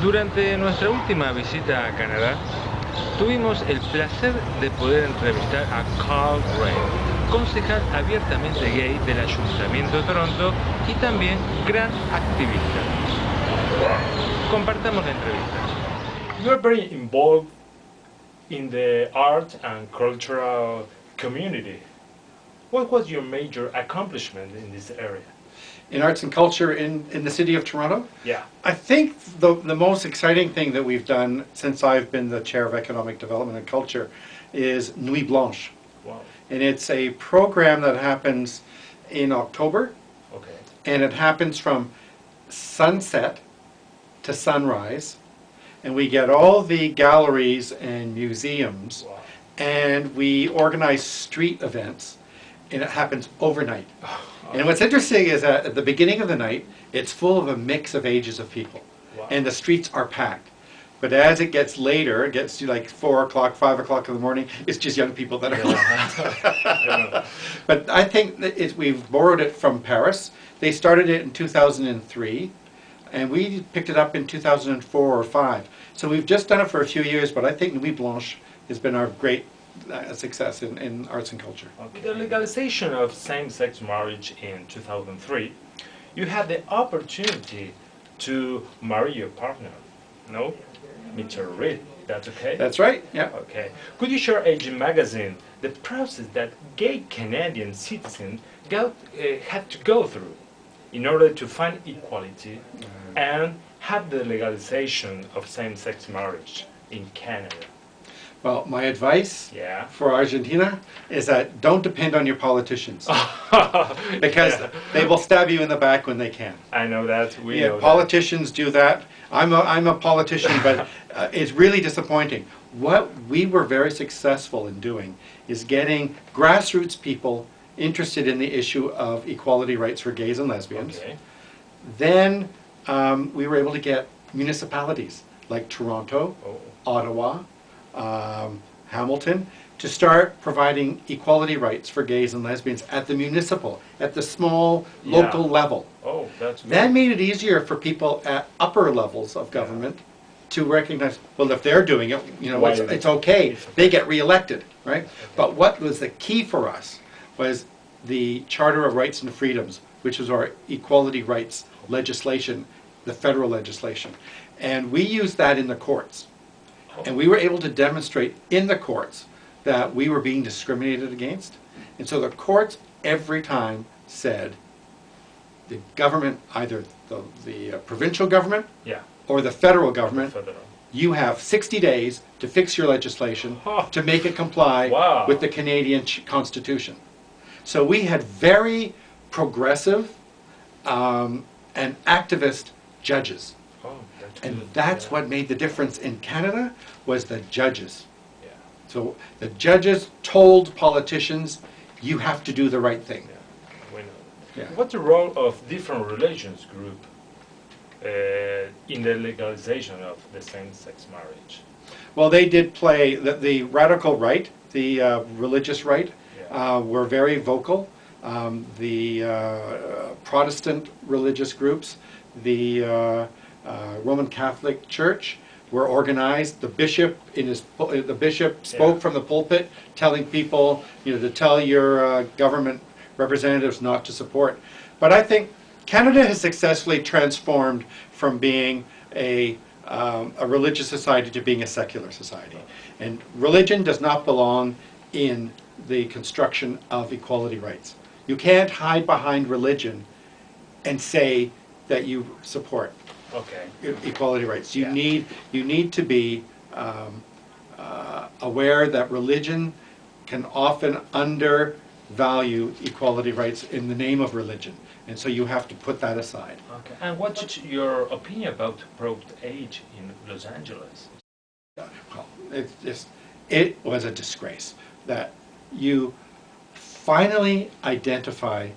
Durante nuestra última visita a Canadá, tuvimos el placer de poder entrevistar a Kyle Rae, concejal abiertamente gay del Ayuntamiento de Toronto y también gran activista. Compartamos la entrevista. You are very involved in the art and cultural community. What was your major accomplishment in this area? In arts and culture in the city of Toronto? Yeah. I think the most exciting thing that we've done since I've been the chair of economic development and culture is Nuit Blanche. Wow. And it's a program that happens in October. Okay. And it happens from sunset to sunrise. And we get all the galleries and museums. Wow. And we organize street events. And it happens overnight. And what's interesting is that at the beginning of the night, it's full of a mix of ages of people. Wow. And the streets are packed. But as it gets later, it gets to like 4 o'clock, 5 o'clock in the morning, it's just young people that are left. But I think that we've borrowed it from Paris. They started it in 2003, and we picked it up in 2004 or 5. So we've just done it for a few years, but I think Nuit Blanche has been our great success in arts and culture. With the legalization of same-sex marriage in 2003, you had the opportunity to marry your partner, no? Mr. Reed, that's okay? That's right, yeah. Okay. Could you share Aging Magazine the process that gay Canadian citizens had to go through in order to find equality and have the legalization of same-sex marriage in Canada? Well, my advice for Argentina is that don't depend on your politicians. Because they will stab you in the back when they can. I know that. We know politicians do that. I'm a politician, but it's really disappointing. What we were very successful in doing is getting grassroots people interested in the issue of equality rights for gays and lesbians. Okay. Then we were able to get municipalities like Toronto, Ottawa, Hamilton, to start providing equality rights for gays and lesbians at the municipal, at the small local level. Oh, that's good. That made it easier for people at upper levels of government to recognize, well, if they're doing it, you know, it's okay. They get reelected, right? Okay. But what was the key for us was the Charter of Rights and Freedoms, which is our equality rights legislation, the federal legislation. And we used that in the courts. And we were able to demonstrate in the courts that we were being discriminated against. And so the courts every time said the government, either the provincial government or the federal government, you have 60 days to fix your legislation to make it comply with the Canadian Constitution. So we had very progressive and activist judges. And that's what made the difference in Canada, was the judges. Yeah. So the judges told politicians, you have to do the right thing. Yeah. We know. Yeah. What's the role of different religions group in the legalization of the same-sex marriage? Well, they did play the radical right, the religious right, were very vocal. The Protestant religious groups, the Roman Catholic Church were organized. The bishop spoke from the pulpit, telling people, you know, to tell your government representatives not to support. But I think Canada has successfully transformed from being a religious society to being a secular society, and religion does not belong in the construction of equality rights. You can't hide behind religion and say that you support equality rights. You need to be aware that religion can often undervalue equality rights in the name of religion, and so you have to put that aside. Okay. And what's your opinion about proud age in Los Angeles? Well, it was a disgrace that you finally identify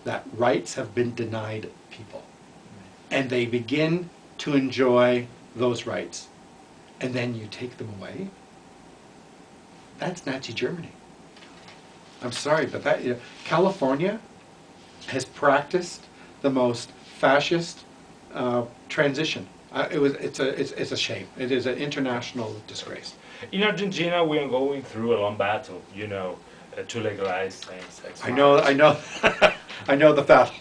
that rights have been denied people. And they begin to enjoy those rights, and then you take them away. That's Nazi Germany. I'm sorry, but that, you know, California has practiced the most fascist transition It's a shame. It is an international disgrace. In Argentina, we are going through a long battle, you know, to legalize same-sex I know, I know the battle.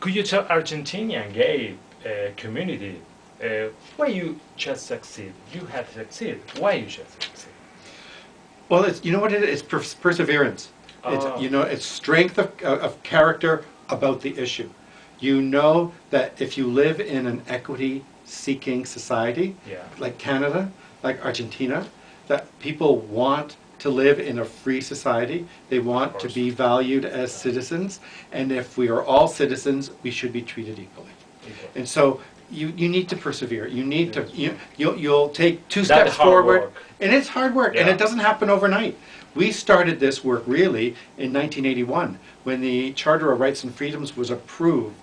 Could you tell Argentinian gay community why you just succeed? You have succeeded. Why you just succeed? Well, you know what it is? It's perseverance. It's, you know, it's strength of character about the issue. You know that if you live in an equity-seeking society, like Canada, like Argentina, that people want to live in a free society. They want to be valued as citizens, and if we are all citizens, we should be treated equally. And so you need to persevere. You need to you'll take two steps forward, and it's hard work, and it doesn't happen overnight. We started this work really in 1981 when the Charter of Rights and Freedoms was approved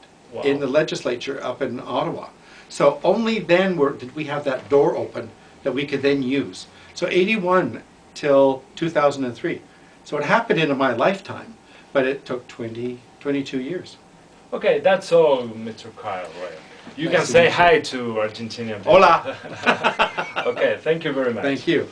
in the legislature up in Ottawa. So only then did we have that door open that we could then use. So 81 till 2003. So it happened in my lifetime, but it took 22 years. Okay, that's all, Mr. Kyle Rae. You can say hi to Argentinian people. Hola! Okay, thank you very much. Thank you.